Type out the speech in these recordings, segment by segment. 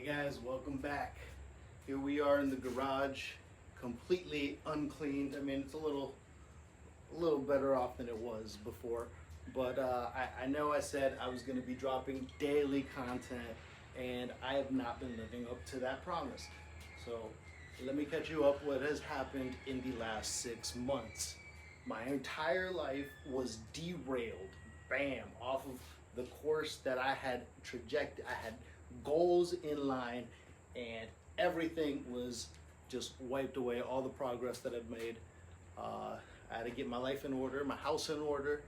Hey guys, welcome back. Here we are in the garage, completely uncleaned. I mean, it's a little better off than it was before, but I know I said I was going to be dropping daily content, and I have not been living up to that promise. So let me catch you up what has happened in the last 6 months. My entire life was derailed, bam, off of the course that I had I had goals in line, and everything was just wiped away. All the progress that I've made. I had to get my life in order, my house in order,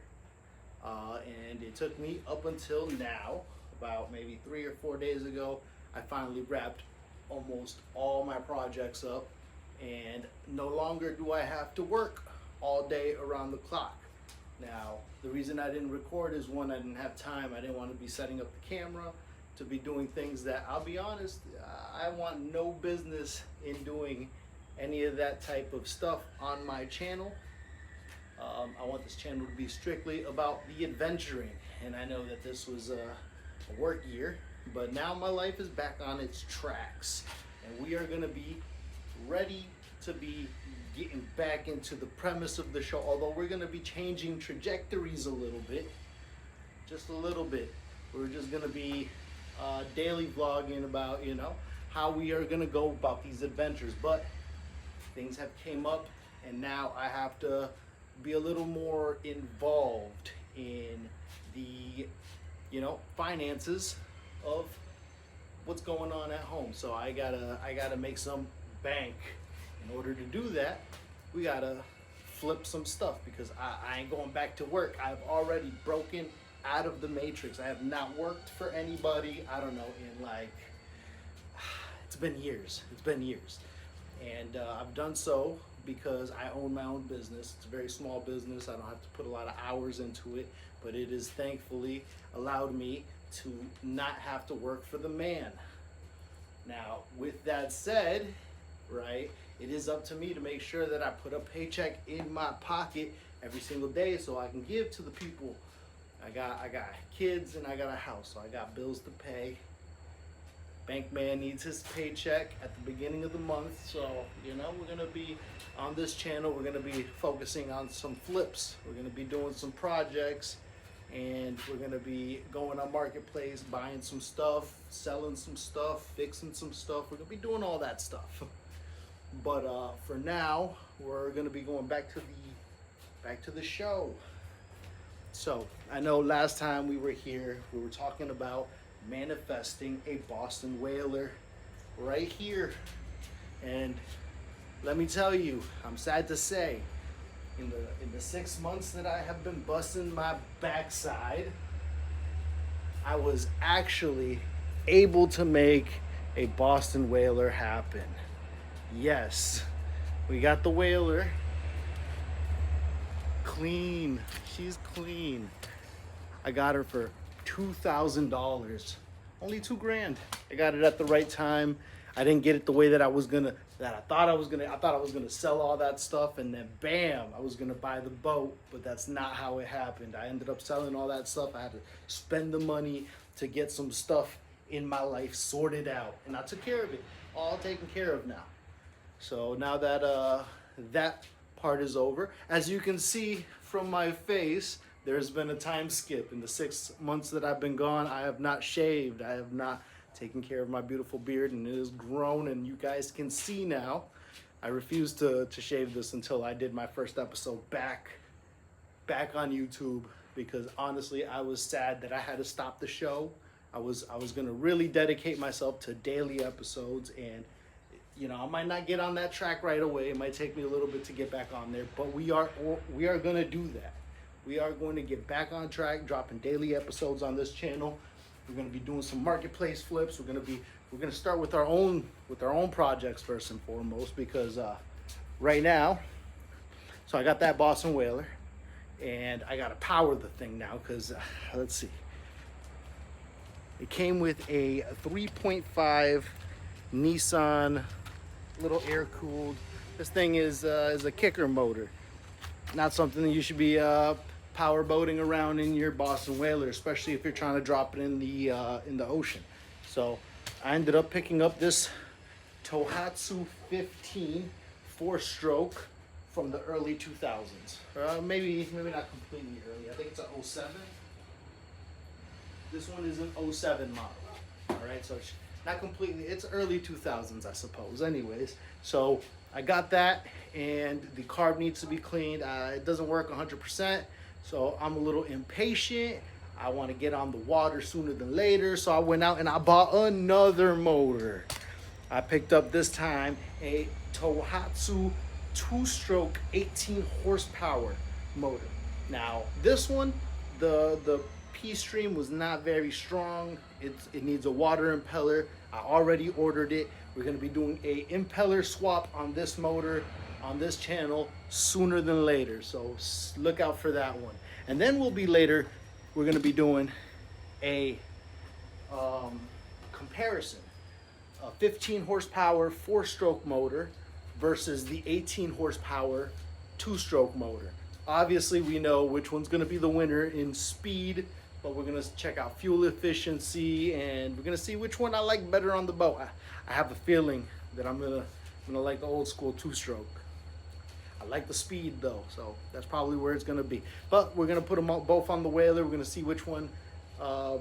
and it took me up until now, about maybe 3 or 4 days ago, I finally wrapped almost all my projects up, and no longer do I have to work all day around the clock. Now, the reason I didn't record is, one, I didn't have time. I didn't want to be setting up the camera, to be doing things that, I'll be honest, I want no business in doing any of that type of stuff on my channel. I want this channel to be strictly about the adventuring, and I know that this was a work year, but now my life is back on its tracks, and we are going to be ready to be getting back into the premise of the show, although we're going to be changing trajectories a little bit, just a little bit. We're just going to be daily vlogging about, how we are going to go about these adventures, but things have came up, and now I have to be a little more involved in the finances of what's going on at home. So I gotta make some bank. In order to do that, we gotta flip some stuff, because I ain't going back to work. I've already broken out of the matrix. I have not worked for anybody, I don't know, in it's been years, and I've done so because I own my own business. It's a very small business. I don't have to put a lot of hours into it, but it has thankfully allowed me to not have to work for the man. Now, with that said, right, it is up to me to make sure that I put a paycheck in my pocket every single day so I can give to the people. I got kids and I got a house, so I got bills to pay. Bank man needs his paycheck at the beginning of the month, so we're gonna be on this channel. We're gonna be focusing on some flips. We're gonna be doing some projects, and we're gonna be going on Marketplace, buying some stuff, selling some stuff, fixing some stuff. We're gonna be doing all that stuff. But for now, we're gonna be going back to the show. So I know last time we were here, we were talking about manifesting a Boston whaler right here, and let me tell you, I'm sad to say, in the 6 months that I have been busting my backside, I was actually able to make a Boston whaler happen. Yes, we got the whaler clean. She's clean. I got her for $2,000, only $2,000. I got it at the right time. I didn't get it the way that I thought I was gonna sell all that stuff, and then bam, I was gonna buy the boat, but that's not how it happened. I ended up selling all that stuff. I had to spend the money to get some stuff in my life sorted out, and I took care of it, all taken care of now. So now that that part is over, as you can see from my face, there's been a time skip. In the 6 months that I've been gone, I have not shaved. I have not taken care of my beautiful beard, and it has grown, and you guys can see now. I refused to shave this until I did my first episode back on YouTube, because honestly, I was sad that I had to stop the show. I was gonna really dedicate myself to daily episodes, and I might not get on that track right away. It might take me a little bit to get back on there, but we are gonna do that. We are going to get back on track, dropping daily episodes on this channel. We're going to be doing some Marketplace flips. We're going to start with our own projects first and foremost, because right now, so I got that Boston whaler, and I got to power the thing now, because let's see. It came with a 3.5 Nissan, little air cooled. This thing is a kicker motor. Not something that you should be power boating around in your Boston whaler, especially if you're trying to drop it in the ocean. So I ended up picking up this Tohatsu 15 4-stroke from the early 2000s. Maybe not completely early. I think it's a '07. This one is an '07 model. All right, so it's not completely. It's early 2000s, I suppose. Anyways, so I got that, and the carb needs to be cleaned. It doesn't work 100%, so I'm a little impatient. I want to get on the water sooner than later, so I went out and I bought another motor. I picked up this time a Tohatsu 2-stroke 18 horsepower motor. Now this one, the P stream was not very strong. It needs a water impeller. I already ordered it. We're going to be doing a impeller swap on this motor on this channel sooner than later, so look out for that one. And then we're going to be doing a comparison, a 15 horsepower 4-stroke motor versus the 18 horsepower 2-stroke motor. Obviously we know which one's going to be the winner in speed, but we're going to check out fuel efficiency, and we're going to see which one I like better on the boat. I have a feeling that I'm going to like the old school 2-stroke. I like the speed though, so that's probably where it's going to be. But we're going to put them both on the Whaler. We're going to see which one, I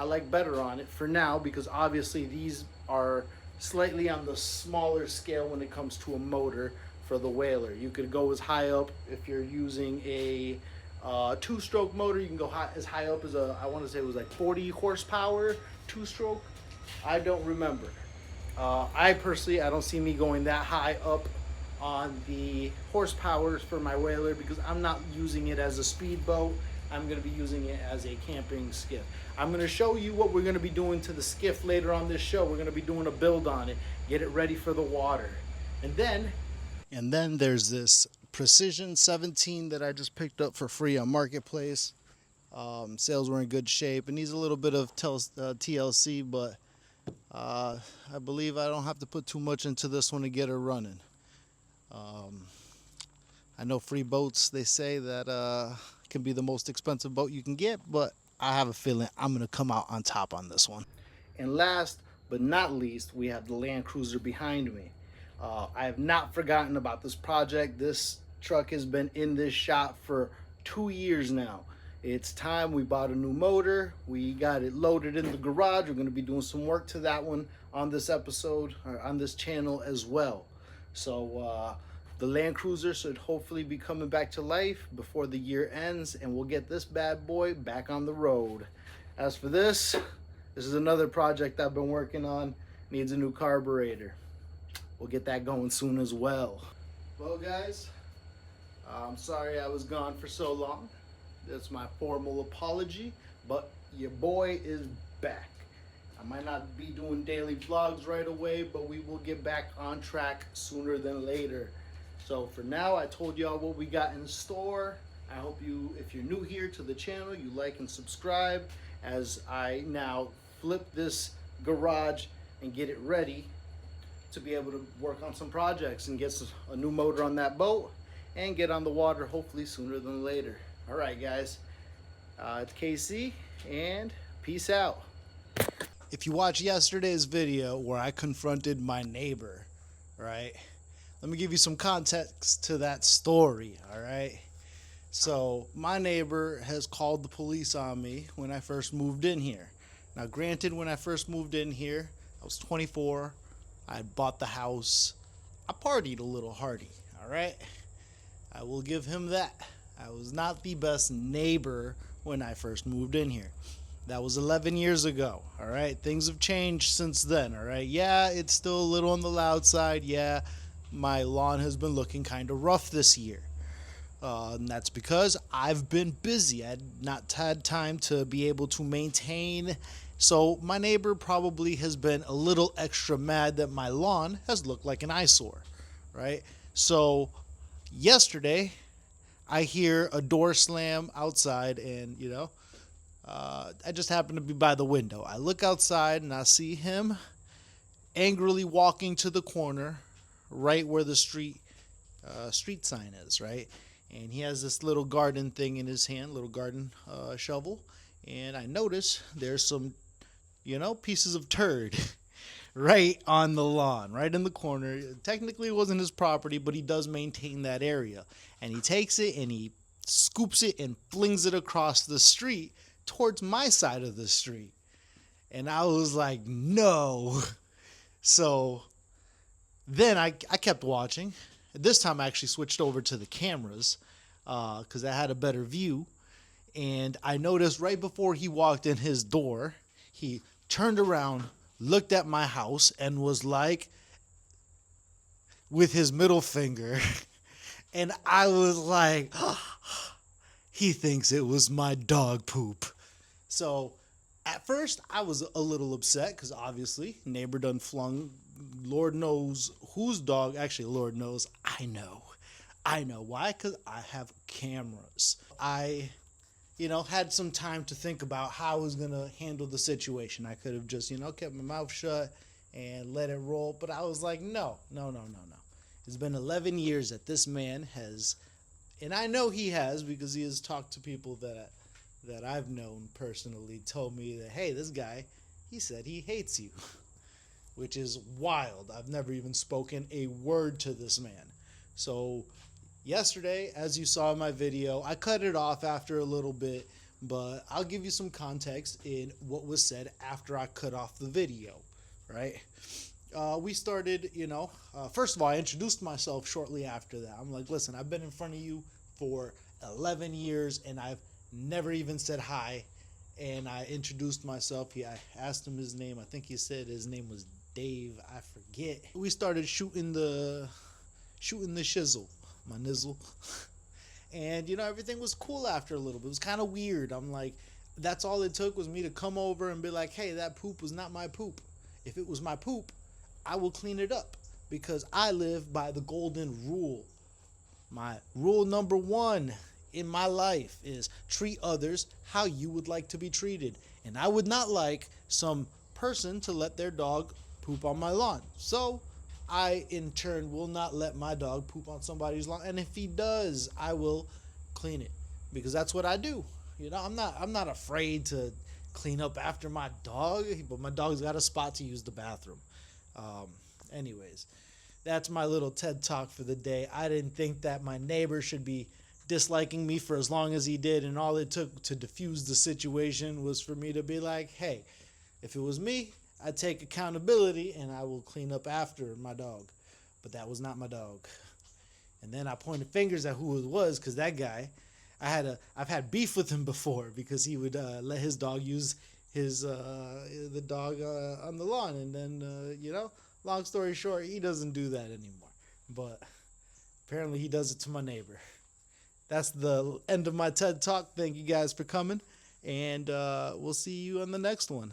like better on it for now, because obviously these are slightly on the smaller scale when it comes to a motor for the Whaler. You could go as high up if you're using a 2-stroke motor. You can go as high up as I want to say it was like 40 horsepower 2-stroke. I don't remember. I personally, I don't see me going that high up on the horsepowers for my Whaler, because I'm not using it as a speedboat. I'm going to be using it as a camping skiff. I'm going to show you what we're going to be doing to the skiff later on this show. We're going to be doing a build on it, get it ready for the water. And then there's this Precision 17 that I just picked up for free on Marketplace. Sales were in good shape. It needs a little bit of TLC, but I believe I don't have to put too much into this one to get her running. I know free boats, they say that can be the most expensive boat you can get, but I have a feeling I'm going to come out on top on this one. And last but not least, we have the Land Cruiser behind me. I have not forgotten about this project. This truck has been in this shop for 2 years now. It's time. We bought a new motor. We got it loaded in the garage. We're going to be doing some work to that one on this episode, or on this channel as well. So the Land Cruiser should hopefully be coming back to life before the year ends, and we'll get this bad boy back on the road. As for this is another project I've been working on. Needs a new carburetor. We'll get that going soon as well. Well guys, I'm sorry I was gone for so long. That's my formal apology, but your boy is back. I might not be doing daily vlogs right away, but we will get back on track sooner than later. So for now, I told y'all what we got in store. I hope you, if you're new here to the channel, you like and subscribe as I now flip this garage and get it ready to be able to work on some projects and get a new motor on that boat and get on the water hopefully sooner than later. All right, guys, it's KC, and peace out. If you watched yesterday's video where I confronted my neighbor, right? Let me give you some context to that story, all right? So my neighbor has called the police on me when I first moved in here. Now, granted, when I first moved in here, I was 24. I had bought the house. I partied a little hardy, all right? I will give him that. I was not the best neighbor when I first moved in here. That was 11 years ago, all right? Things have changed since then, all right? Yeah, it's still a little on the loud side. Yeah, my lawn has been looking kind of rough this year. And that's because I've been busy. I had not had time to be able to maintain. So my neighbor probably has been a little extra mad that my lawn has looked like an eyesore, right? So yesterday, I hear a door slam outside, and, I just happen to be by the window. I look outside and I see him angrily walking to the corner right where the street sign is, right? And he has this little garden thing in his hand, little garden shovel. And I notice there's some pieces of turd right on the lawn, right in the corner. Technically, it wasn't his property, but he does maintain that area. And he takes it and he scoops it and flings it across the street towards my side of the street. And I was like, no. So then I kept watching. This time I actually switched over to the cameras because I had a better view. And I noticed right before he walked in his door, he turned around, looked at my house, and was like, with his middle finger. And I was like, oh, he thinks it was my dog poop. So at first I was a little upset because obviously neighbor done flung Lord knows whose dog. Actually, Lord knows I know. Why? Because I have cameras. I had some time to think about how I was going to handle the situation. I could have just, kept my mouth shut and let it roll. But I was like, no. It's been 11 years that this man has, and I know he has because he has talked to people that I've known personally, told me that, hey, this guy, he said he hates you, which is wild. I've never even spoken a word to this man. So yesterday, as you saw in my video, I cut it off after a little bit, but I'll give you some context in what was said after I cut off the video, right? We started, first of all, I introduced myself shortly after that. I'm like, listen, I've been in front of you for 11 years and I've never even said hi. And I introduced myself. I asked him his name. I think he said his name was Dave. I forget. We started shooting the shizzle, my nizzle. And, everything was cool after a little bit. It was kind of weird. I'm like, that's all it took was me to come over and be like, hey, that poop was not my poop. If it was my poop, I will clean it up because I live by the golden rule. My rule number 1 in my life is treat others how you would like to be treated. And I would not like some person to let their dog poop on my lawn. So I, in turn, will not let my dog poop on somebody's lawn. And if he does, I will clean it because that's what I do. I'm not afraid to clean up after my dog, but my dog's got a spot to use the bathroom. Anyways, that's my little TED Talk for the day. I didn't think that my neighbor should be disliking me for as long as he did, and all it took to diffuse the situation was for me to be like, hey, if it was me, I'd take accountability and I will clean up after my dog. But that was not my dog. And then I pointed fingers at who it was because that guy, I've had beef with him before because he would let his dog use the dog on the lawn, and then long story short, he doesn't do that anymore. But apparently he does it to my neighbor. That's the end of my TED Talk. Thank you guys for coming, and we'll see you on the next one.